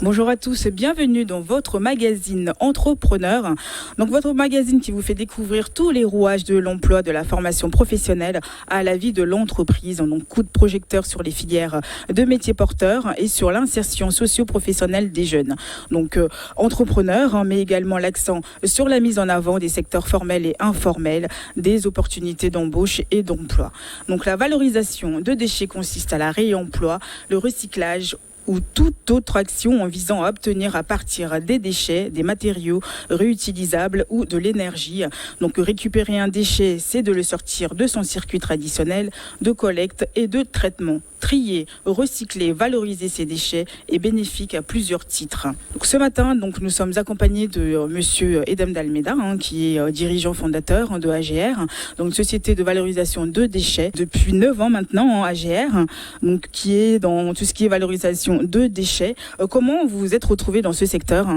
Bonjour à tous, bienvenue dans votre magazine Entrepreneur. Donc votre magazine qui vous fait découvrir tous les rouages de l'emploi, de la formation professionnelle à la vie de l'entreprise. Donc coup de projecteur sur les filières de métiers porteurs et sur l'insertion socio-professionnelle des jeunes. Donc entrepreneurs, mais également l'accent sur la mise en avant des secteurs formels et informels, des opportunités d'embauche et d'emploi. Donc la valorisation de déchets consiste à la réemploi, le recyclage ou toute autre action en visant à obtenir à partir des déchets, des matériaux réutilisables ou de l'énergie. Donc récupérer un déchet, c'est de le sortir de son circuit traditionnel de collecte et de traitement. Trier, recycler, valoriser ces déchets est bénéfique à plusieurs titres. Donc, ce matin, nous sommes accompagnés de Monsieur Edem D'Almeida, qui est dirigeant fondateur de AGR, donc une société de valorisation de déchets depuis 9 ans maintenant, AGR, donc qui est dans tout ce qui est valorisation de déchets. Comment vous vous êtes retrouvé dans ce secteur ?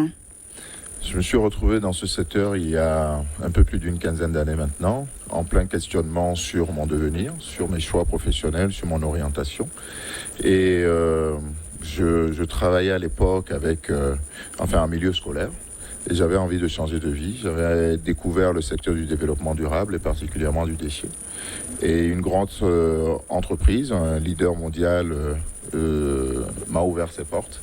Je me suis retrouvé dans ce secteur il y a un peu plus d'une quinzaine d'années maintenant, en plein questionnement sur mon devenir, sur mes choix professionnels, sur mon orientation. Et je travaillais à l'époque avec un milieu scolaire et j'avais envie de changer de vie. J'avais découvert le secteur du développement durable et particulièrement du déchet. Et une grande entreprise, un leader mondial, m'a ouvert ses portes,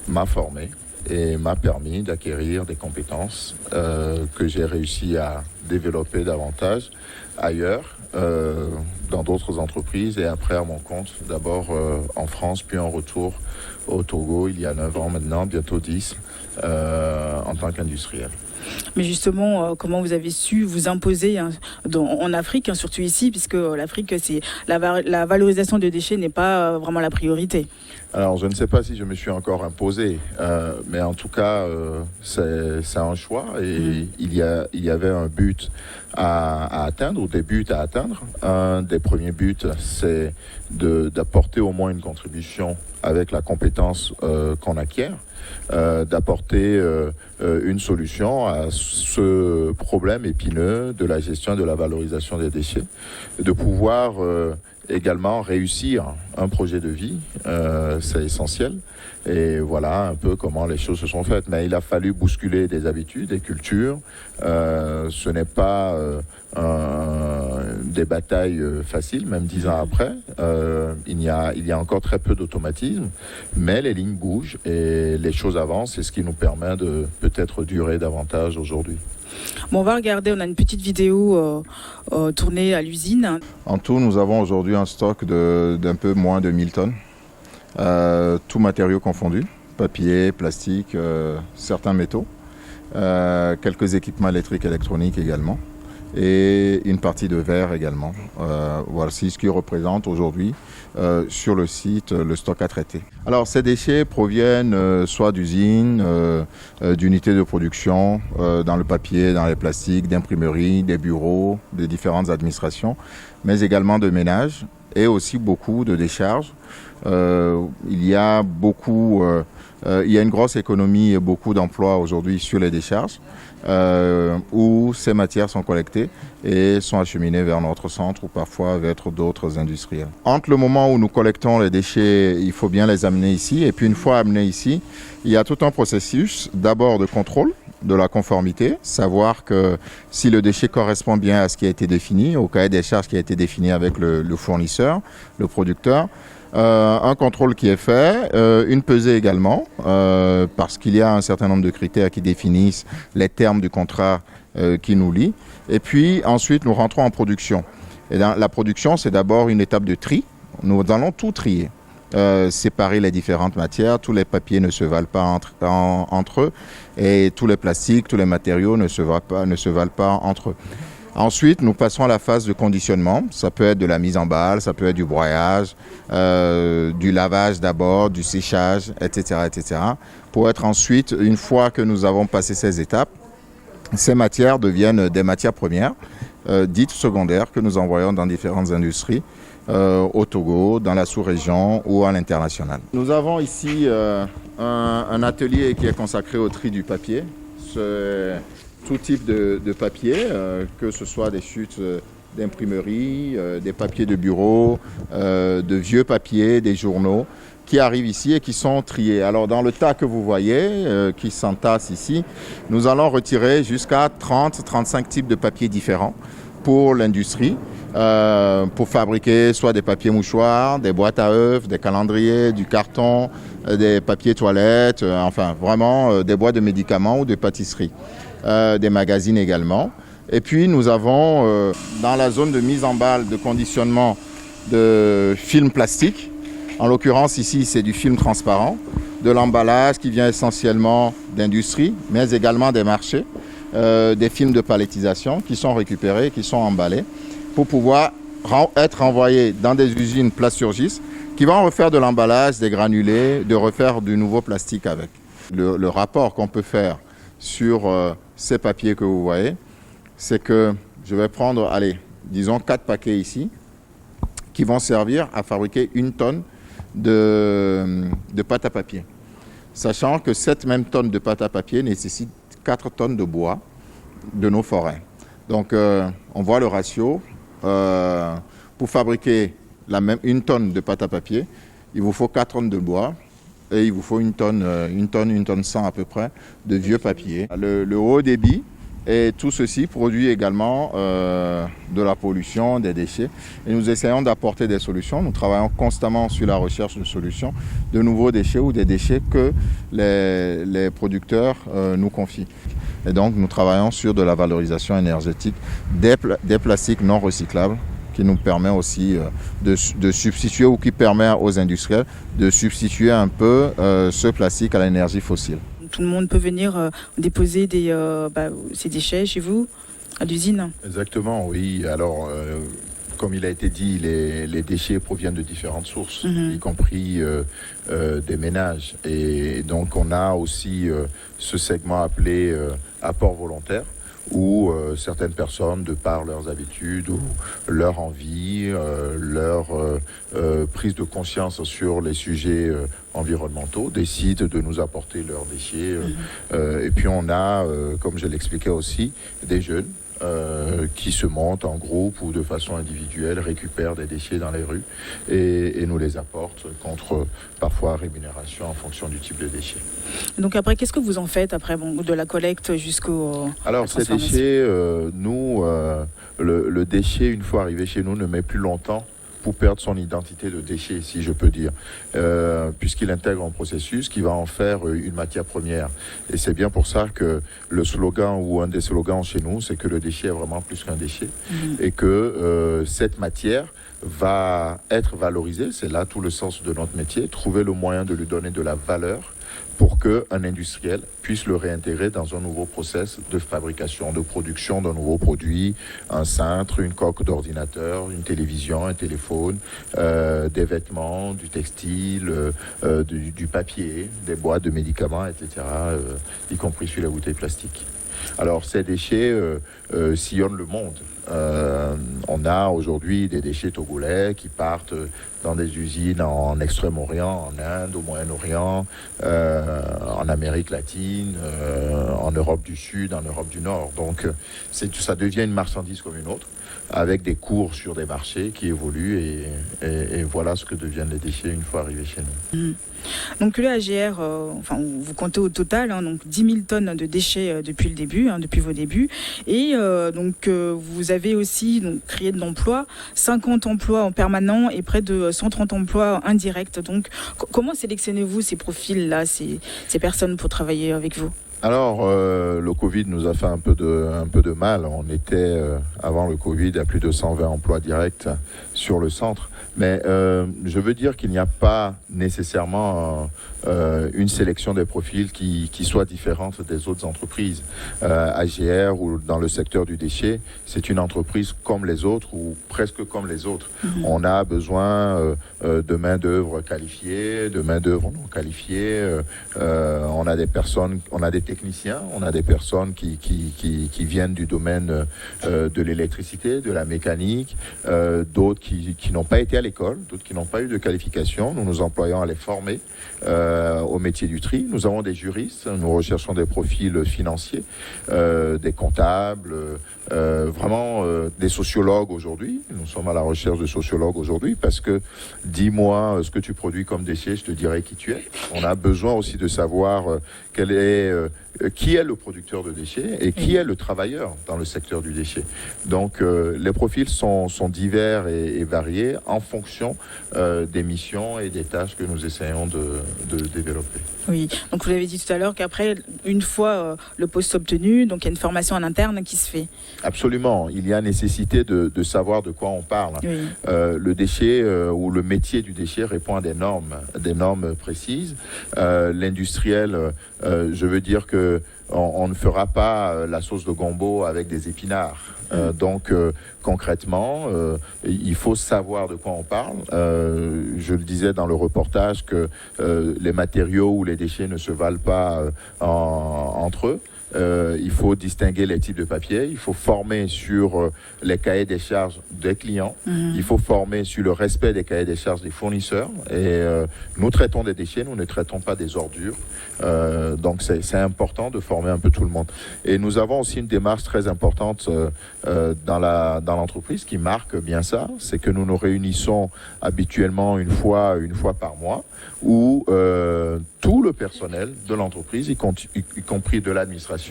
m'a formé et m'a permis d'acquérir des compétences que j'ai réussi à développer davantage ailleurs, dans d'autres entreprises et après à mon compte, d'abord en France, puis en retour au Togo il y a 9 ans maintenant, bientôt 10, en tant qu'industriel. Mais justement, comment vous avez su vous imposer en Afrique, surtout ici, puisque l'Afrique, c'est la valorisation des déchets n'est pas vraiment la priorité. Alors, je ne sais pas si je me suis encore imposé, mais en tout cas, c'est un choix et il y avait un but à atteindre, ou des buts à atteindre. Un des premiers buts, c'est d'apporter au moins une contribution avec la compétence qu'on acquiert, d'apporter une solution à ce problème épineux de la gestion et de la valorisation des déchets, de pouvoir également réussir un projet de vie, c'est essentiel. Et voilà un peu comment les choses se sont faites. Mais il a fallu bousculer des habitudes, des cultures. Ce n'est pas des batailles faciles, même 10 ans après. Il y a encore très peu d'automatisme, mais les lignes bougent et les choses avancent. C'est ce qui nous permet de peut-être durer davantage aujourd'hui. Bon, on va regarder, on a une petite vidéo tournée à l'usine. En tout, nous avons aujourd'hui un stock d'un peu moins de 1000 tonnes. Tout matériaux confondus, papier, plastique, certains métaux, quelques équipements électriques et électroniques également, et une partie de verre également. Voici ce qui représente aujourd'hui sur le site le stock à traiter. Alors ces déchets proviennent soit d'usines, d'unités de production, dans le papier, dans les plastiques, d'imprimeries, des bureaux, des différentes administrations, mais également de ménages et aussi beaucoup de décharges. Il y a une grosse économie et beaucoup d'emplois aujourd'hui sur les décharges où ces matières sont collectées et sont acheminées vers notre centre ou parfois vers d'autres industriels. Entre le moment où nous collectons les déchets, il faut bien les amener ici et puis une fois amenés ici, il y a tout un processus d'abord de contrôle de la conformité, savoir que si le déchet correspond bien à ce qui a été défini, au cahier des charges qui a été défini avec le fournisseur, le producteur, un contrôle qui est fait, une pesée également, parce qu'il y a un certain nombre de critères qui définissent les termes du contrat qui nous lient. Et puis ensuite, nous rentrons en production. Et dans la production, c'est d'abord une étape de tri. Nous allons tout trier. Séparer les différentes matières, tous les papiers ne se valent pas entre eux et tous les plastiques, tous les matériaux ne se valent pas entre eux. Ensuite, nous passons à la phase de conditionnement. Ça peut être de la mise en balle, ça peut être du broyage, du lavage d'abord, du séchage, etc., etc. Pour être ensuite, une fois que nous avons passé ces étapes, ces matières deviennent des matières premières, dites secondaires, que nous envoyons dans différentes industries, au Togo, dans la sous-région ou à l'international. Nous avons ici un atelier qui est consacré au tri du papier. C'est tout type de papier, que ce soit des chutes d'imprimerie, des papiers de bureau, de vieux papiers, des journaux, qui arrivent ici et qui sont triés. Alors dans le tas que vous voyez, qui s'entasse ici, nous allons retirer jusqu'à 30-35 types de papiers différents pour l'industrie, pour fabriquer soit des papiers mouchoirs, des boîtes à œufs, des calendriers, du carton, des papiers toilettes, enfin vraiment des boîtes de médicaments ou de pâtisserie, des magazines également. Et puis nous avons dans la zone de mise en balle, de conditionnement de film plastique. En l'occurrence, ici, c'est du film transparent, de l'emballage qui vient essentiellement d'industrie, mais également des marchés, des films de palettisation qui sont récupérés, qui sont emballés, pour pouvoir être envoyés dans des usines Plasturgis qui vont refaire de l'emballage, des granulés, de refaire du nouveau plastique avec. Le rapport qu'on peut faire sur ces papiers que vous voyez, c'est que je vais prendre, allez, disons 4 paquets ici, qui vont servir à fabriquer 1 tonne de pâte à papier. Sachant que cette même tonne de pâte à papier nécessite 4 tonnes de bois de nos forêts. Donc on voit le ratio. Pour fabriquer 1 tonne de pâte à papier, il vous faut 4 tonnes de bois et il vous faut 1 tonne 100 à peu près de vieux papier. Le haut débit. Et tout ceci produit également de la pollution, des déchets. Et nous essayons d'apporter des solutions. Nous travaillons constamment sur la recherche de solutions, de nouveaux déchets ou des déchets que les producteurs nous confient. Et donc nous travaillons sur de la valorisation énergétique des plastiques non recyclables qui nous permet aussi de substituer ou qui permet aux industriels de substituer un peu ce plastique à l'énergie fossile. Tout le monde peut venir déposer ses déchets chez vous, à l'usine. Exactement, oui. Alors, comme il a été dit, les déchets proviennent de différentes sources, y compris des ménages. Et donc, on a aussi ce segment appelé apport volontaire, où certaines personnes, de par leurs habitudes ou leur envie, leur prise de conscience sur les sujets environnementaux, décident de nous apporter leurs déchets. Et puis on a, comme je l'expliquais aussi, des jeunes qui se montent en groupe ou de façon individuelle, récupèrent des déchets dans les rues et nous les apportent contre parfois rémunération en fonction du type de déchets. Donc après, qu'est-ce que vous en faites après, de la collecte jusqu'au... Alors ces déchets, le déchet, une fois arrivé chez nous, ne met plus longtemps pour perdre son identité de déchet, si je peux dire, puisqu'il intègre un processus qui va en faire une matière première. Et c'est bien pour ça que le slogan, ou un des slogans chez nous, c'est que le déchet est vraiment plus qu'un déchet, et que cette matière va être valorisée, c'est là tout le sens de notre métier, trouver le moyen de lui donner de la valeur pour qu'un industriel puisse le réintégrer dans un nouveau process de fabrication, de production d'un nouveau produit, un cintre, une coque d'ordinateur, une télévision, un téléphone, des vêtements, du textile, du papier, des boîtes de médicaments, etc., y compris sur les bouteilles plastiques. Alors ces déchets sillonnent le monde. On a aujourd'hui des déchets togolais qui partent dans des usines en Extrême-Orient, en Inde, au Moyen-Orient, en Amérique latine, en Europe du Sud, en Europe du Nord. Donc ça devient une marchandise comme une autre, avec des cours sur des marchés qui évoluent et voilà ce que deviennent les déchets une fois arrivés chez nous. Donc le AGR, vous comptez au total donc 10 000 tonnes de déchets depuis le début, depuis vos débuts. Et vous avez aussi créé de l'emploi, 50 emplois en permanent et près de 130 emplois indirects. Donc comment sélectionnez-vous ces profils-là, ces personnes pour travailler avec vous ? Alors, le Covid nous a fait un peu de mal. On était, avant le Covid, à plus de 120 emplois directs sur le centre. Mais je veux dire qu'il n'y a pas nécessairement une sélection des profils qui soit différente des autres entreprises. AGR ou dans le secteur du déchet, c'est une entreprise comme les autres ou presque comme les autres. On a besoin de main-d'œuvre qualifiée, de main-d'œuvre non qualifiée. On a des personnes, on a des techniciens, on a des personnes qui viennent du domaine de l'électricité, de la mécanique, d'autres qui n'ont pas été à l'école, d'autres qui n'ont pas eu de qualification. Nous nous employons à les former au métier du tri. Nous avons des juristes, nous recherchons des profils financiers, des comptables, vraiment des sociologues aujourd'hui. Nous sommes à la recherche de sociologues aujourd'hui parce que dis-moi ce que tu produis comme déchet, je te dirai qui tu es. On a besoin aussi de savoir qui est le producteur de déchets et qui est le travailleur dans le secteur du déchet. Donc les profils sont divers et variés en fonction des missions et des tâches que nous essayons de développer. Oui, donc vous avez dit tout à l'heure qu'après, une fois le poste obtenu, donc il y a une formation en interne qui se fait. Absolument, il y a nécessité de savoir de quoi on parle. Oui. Le déchet ou le métier du déchet répond à des normes précises. L'industriel, je veux dire que on ne fera pas la sauce de gombo avec des épinards. Donc concrètement, il faut savoir de quoi on parle. Je le disais dans le reportage que les matériaux ou les déchets ne se valent pas entre eux. Il faut distinguer les types de papier, il faut former sur les cahiers des charges des clients, il faut former sur le respect des cahiers des charges des fournisseurs et nous traitons des déchets, nous ne traitons pas des ordures, donc c'est important de former un peu tout le monde. Et nous avons aussi une démarche très importante dans l'entreprise qui marque bien ça, c'est que nous nous réunissons habituellement une fois par mois où tout le personnel de l'entreprise, y compris de l'administration,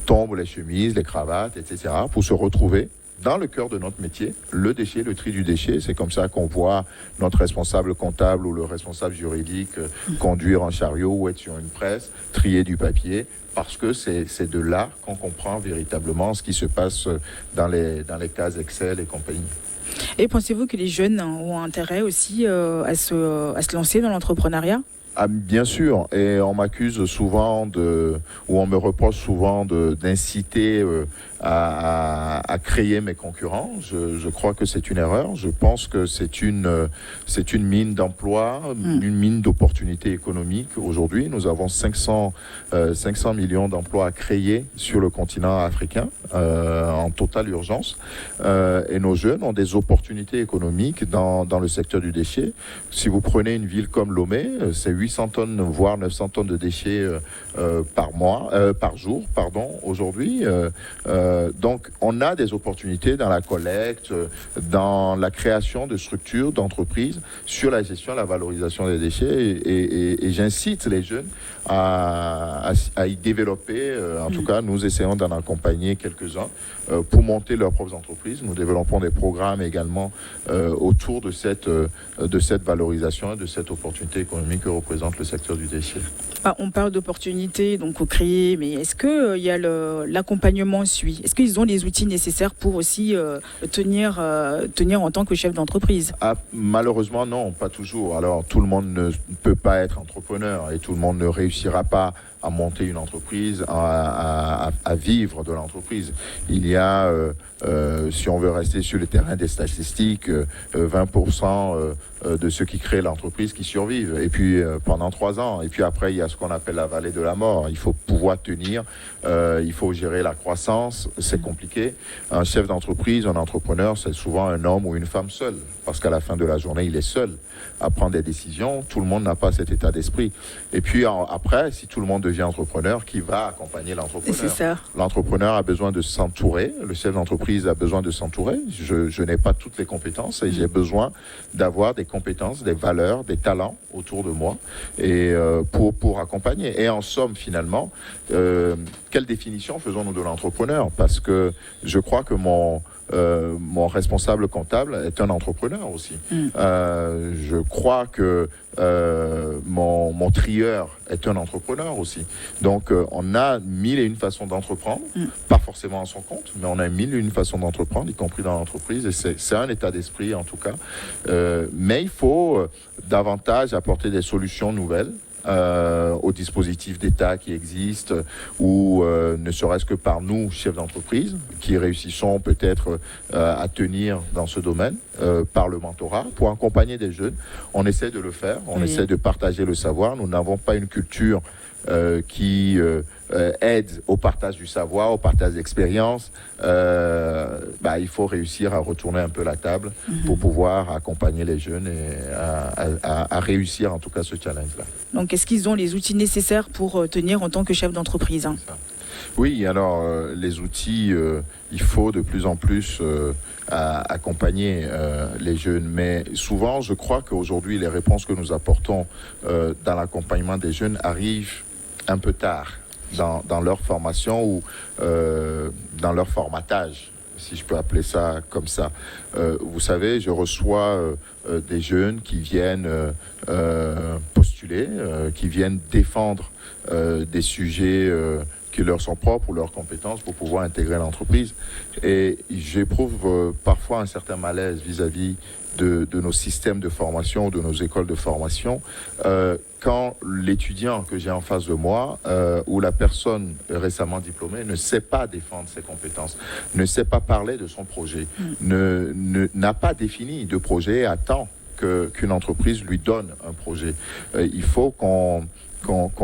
tombe les chemises, les cravates, etc., pour se retrouver dans le cœur de notre métier, le déchet, le tri du déchet. C'est comme ça qu'on voit notre responsable comptable ou le responsable juridique conduire un chariot ou être sur une presse, trier du papier, parce que c'est de là qu'on comprend véritablement ce qui se passe dans les cases Excel et compagnie. Et pensez-vous que les jeunes ont intérêt aussi à se lancer dans l'entrepreneuriat ? Ah, bien sûr, et on m'accuse souvent ou on me reproche souvent d'inciter à créer mes concurrents. Je crois que c'est une erreur. Je pense que c'est une mine d'emploi, une mine d'opportunités économiques. Aujourd'hui, nous avons 500 millions d'emplois à créer sur le continent africain en totale urgence. Et nos jeunes ont des opportunités économiques dans le secteur du déchet. Si vous prenez une ville comme Lomé, c'est 800 tonnes, voire 900 tonnes de déchets par jour, aujourd'hui. Donc, on a des opportunités dans la collecte, dans la création de structures, d'entreprises, sur la gestion, la valorisation des déchets. Et j'incite les jeunes à y développer. En tout cas, nous essayons d'en accompagner quelques-uns pour monter leurs propres entreprises. Nous développons des programmes également autour de cette valorisation et de cette opportunité économique que représente le secteur du déchet. On parle d'opportunités donc au créer, mais est-ce que il y a l'accompagnement suit ? Est-ce qu'ils ont les outils nécessaires pour aussi tenir en tant que chef d'entreprise ? Malheureusement, non, pas toujours. Alors, tout le monde ne peut pas être entrepreneur et tout le monde ne réussira pas à monter une entreprise, à vivre de l'entreprise. Il y a, si on veut rester sur le terrain des statistiques, 20% de ceux qui créent l'entreprise qui survivent. Et puis pendant 3 ans. Et puis après, il y a ce qu'on appelle la vallée de la mort. Il faut pouvoir tenir, il faut gérer la croissance. C'est compliqué. Un chef d'entreprise, un entrepreneur, c'est souvent un homme ou une femme seule. Parce qu'à la fin de la journée, il est seul à prendre des décisions. Tout le monde n'a pas cet état d'esprit. Et puis après, si tout le monde devient entrepreneur, qui va accompagner l'entrepreneur ? C'est ça. L'entrepreneur a besoin de s'entourer. Le chef d'entreprise a besoin de s'entourer. Je n'ai pas toutes les compétences et j'ai besoin d'avoir des compétences, des valeurs, des talents autour de moi et pour accompagner. Et en somme, finalement, quelle définition faisons-nous de l'entrepreneur ? Parce que je crois que mon responsable comptable est un entrepreneur aussi. Je crois que mon trieur est un entrepreneur aussi. Donc on a 1001 façons d'entreprendre, pas forcément à son compte, mais on a 1001 façons d'entreprendre, y compris dans l'entreprise, et c'est un état d'esprit en tout cas. Mais il faut davantage apporter des solutions nouvelles aux dispositifs d'État qui existent ou ne serait-ce que par nous, chefs d'entreprise, qui réussissons peut-être à tenir dans ce domaine par le mentorat pour accompagner des jeunes. On essaie de le faire, on essaie de partager le savoir. Nous n'avons pas une culture qui aide au partage du savoir, au partage d'expérience. Il faut réussir à retourner un peu la table pour pouvoir accompagner les jeunes et à réussir en tout cas ce challenge-là. Donc est-ce qu'ils ont les outils nécessaires pour tenir en tant que chef d'entreprise ? Oui, alors les outils, il faut de plus en plus accompagner les jeunes. Mais souvent, je crois qu'aujourd'hui, les réponses que nous apportons dans l'accompagnement des jeunes arrivent un peu tard dans leur formation ou dans leur formatage, si je peux appeler ça comme ça. Vous savez, je reçois des jeunes qui viennent postuler, qui viennent défendre des sujets qui leur sont propres ou leurs compétences pour pouvoir intégrer l'entreprise. Et j'éprouve parfois un certain malaise vis-à-vis de nos systèmes de formation, de nos écoles de formation, quand l'étudiant que j'ai en face de moi ou la personne récemment diplômée ne sait pas défendre ses compétences, ne sait pas parler de son projet, n'a pas défini de projet à temps qu'une entreprise lui donne un projet. Il faut qu'on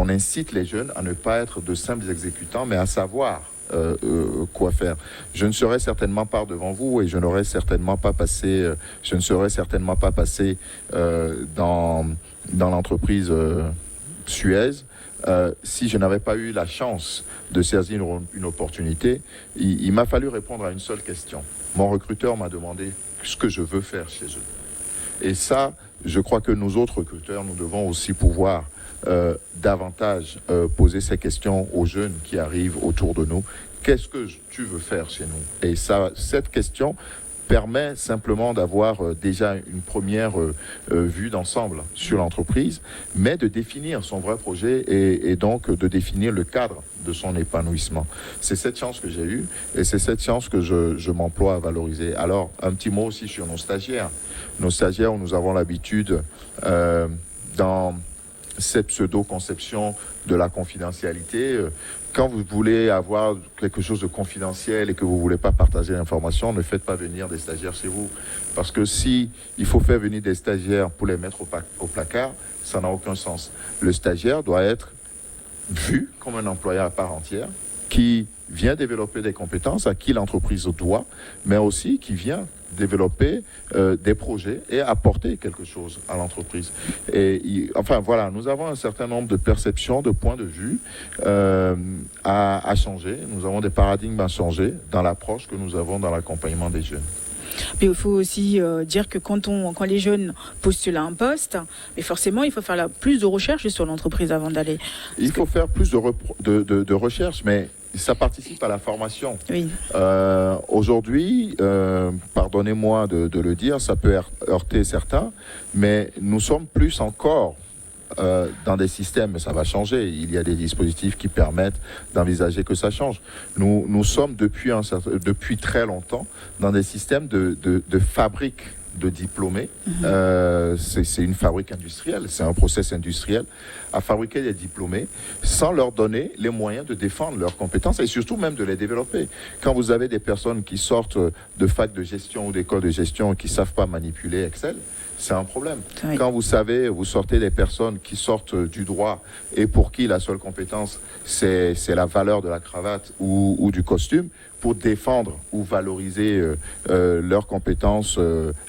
incite les jeunes à ne pas être de simples exécutants, mais à savoir quoi faire. Je ne serai certainement pas devant vous et je ne serai certainement pas passé dans l'entreprise Suez si je n'avais pas eu la chance de saisir une opportunité. Il m'a fallu répondre à une seule question. Mon recruteur m'a demandé ce que je veux faire chez eux. Et ça, je crois que nous autres recruteurs, nous devons aussi pouvoir davantage poser ces questions aux jeunes qui arrivent autour de nous. Qu'est-ce que tu veux faire chez nous? Et ça, cette question permet simplement d'avoir déjà une première vue d'ensemble sur l'entreprise, mais de définir son vrai projet et donc de définir le cadre de son épanouissement. C'est cette chance que j'ai eue et c'est cette chance que je m'emploie à valoriser. Alors, un petit mot aussi sur nos stagiaires. Nos stagiaires, nous avons l'habitude dans cette pseudo-conception de la confidentialité. Quand vous voulez avoir quelque chose de confidentiel et que vous ne voulez pas partager l'information, ne faites pas venir des stagiaires chez vous. Parce que si il faut faire venir des stagiaires pour les mettre au placard, ça n'a aucun sens. Le stagiaire doit être vu comme un employé à part entière qui vient développer des compétences à qui l'entreprise doit, mais aussi qui vient développer des projets et apporter quelque chose à l'entreprise. Et enfin voilà, nous avons un certain nombre de perceptions, de points de vue à changer. Nous avons des paradigmes à changer dans l'approche que nous avons dans l'accompagnement des jeunes. Mais il faut aussi dire que quand les jeunes postulent à un poste, mais forcément, il faut faire plus de recherches sur l'entreprise avant d'aller. Il faut faire plus de recherches, mais ça participe à la formation. Oui. Aujourd'hui, pardonnez-moi de le dire, ça peut heurter certains, mais nous sommes plus encore dans des systèmes, mais ça va changer. Il y a des dispositifs qui permettent d'envisager que ça change. Nous sommes depuis très longtemps dans des systèmes de fabrique de diplômés. C'est une fabrique industrielle, c'est un process industriel à fabriquer des diplômés sans leur donner les moyens de défendre leurs compétences et surtout même de les développer. Quand vous avez des personnes qui sortent de fac de gestion ou d'école de gestion et qui ne savent pas manipuler Excel, c'est un problème. Oui. Quand vous sortez des personnes qui sortent du droit et pour qui la seule compétence, c'est la valeur de la cravate ou du costume, pour défendre ou valoriser leurs compétences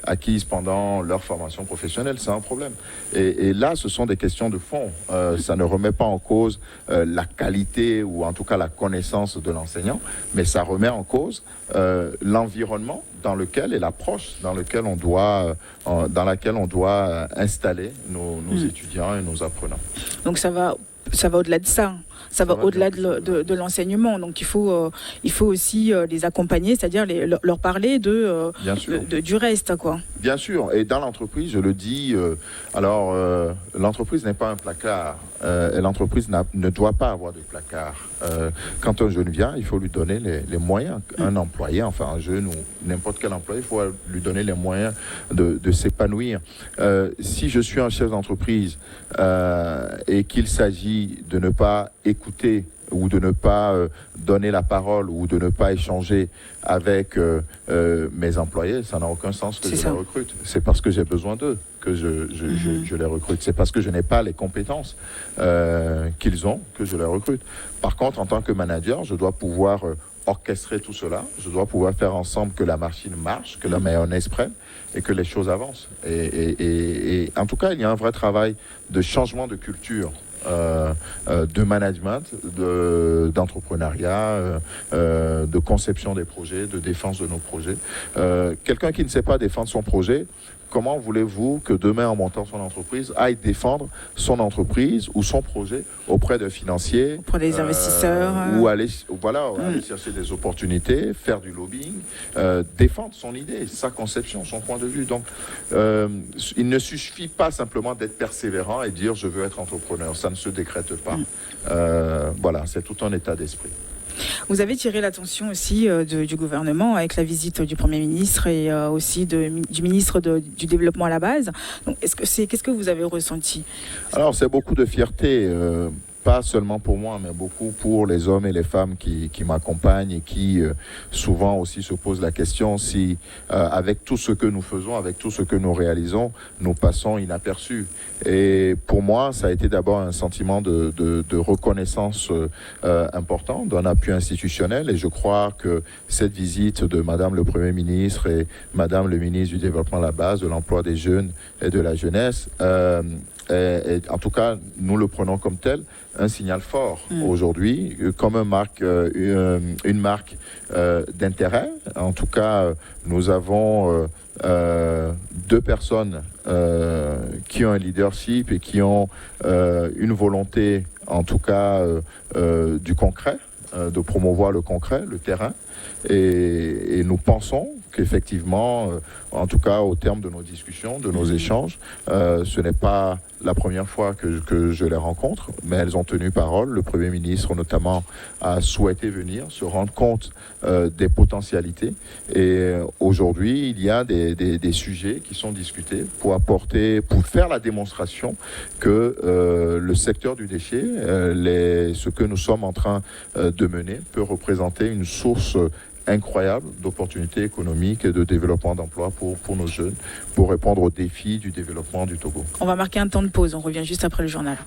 acquises pendant leur formation professionnelle, c'est un problème. Et là, ce sont des questions de fond. Ça ne remet pas en cause la qualité ou en tout cas la connaissance de l'enseignant, mais ça remet en cause l'environnement dans lequel et l'approche dans laquelle on doit installer nos étudiants et nos apprenants. Donc ça va au-delà de ça. Ça va au-delà de l'enseignement. Donc il faut aussi les accompagner, c'est-à-dire leur parler du reste, quoi. Bien sûr. Et dans l'entreprise, je le dis, l'entreprise n'est pas un placard. Et l'entreprise ne doit pas avoir de placard. Quand un jeune vient, il faut lui donner les moyens. Un employé, enfin un jeune ou n'importe quel employé, il faut lui donner les moyens de s'épanouir. Si je suis un chef d'entreprise et qu'il s'agit de ne pas écouter ou de ne pas donner la parole ou de ne pas échanger avec mes employés, ça n'a aucun sens que je les recrute. C'est parce que j'ai besoin d'eux que je les recrute. C'est parce que je n'ai pas les compétences qu'ils ont que je les recrute. Par contre, en tant que manager, je dois pouvoir orchestrer tout cela. Je dois pouvoir faire ensemble que la machine marche, que la mayonnaise prenne et que les choses avancent. Et en tout cas, il y a un vrai travail de changement de culture de management, d'entrepreneuriat, de conception des projets, de défense de nos projets. Quelqu'un qui ne sait pas défendre son projet, comment voulez-vous que demain, en montant son entreprise, aille défendre son entreprise ou son projet auprès de financiers, auprès des investisseurs, ou aller chercher des opportunités, faire du lobbying, défendre son idée, sa conception, son point de vue. Donc, il ne suffit pas simplement d'être persévérant et dire je veux être entrepreneur. Ça ne se décrète pas. Voilà, c'est tout un état d'esprit. Vous avez tiré l'attention aussi du gouvernement avec la visite du Premier ministre et aussi du ministre du Développement à la base. Donc, qu'est-ce que vous avez ressenti? Alors, c'est beaucoup de fierté. Pas seulement pour moi, mais beaucoup pour les hommes et les femmes qui m'accompagnent et qui souvent aussi se posent la question si, avec tout ce que nous faisons, avec tout ce que nous réalisons, nous passons inaperçus. Et pour moi, ça a été d'abord un sentiment de reconnaissance important, d'un appui institutionnel. Et je crois que cette visite de Madame le Premier ministre et Madame le ministre du Développement à la base, de l'emploi des jeunes et de la jeunesse, et en tout cas, nous le prenons comme tel, un signal fort aujourd'hui, comme une marque d'intérêt. En tout cas, nous avons deux personnes qui ont un leadership et qui ont une volonté, en tout cas, du concret, de promouvoir le concret, le terrain. Et nous pensons qu'effectivement, en tout cas au terme de nos discussions, de nos échanges, ce n'est pas la première fois que je les rencontre, mais elles ont tenu parole. Le Premier ministre notamment a souhaité venir se rendre compte des potentialités. Et aujourd'hui, il y a des sujets qui sont discutés pour faire la démonstration que le secteur du déchet, ce que nous sommes en train de mener, peut représenter une source incroyable d'opportunités économiques et de développement d'emplois pour nos jeunes, pour répondre aux défis du développement du Togo. On va marquer un temps de pause, on revient juste après le journal.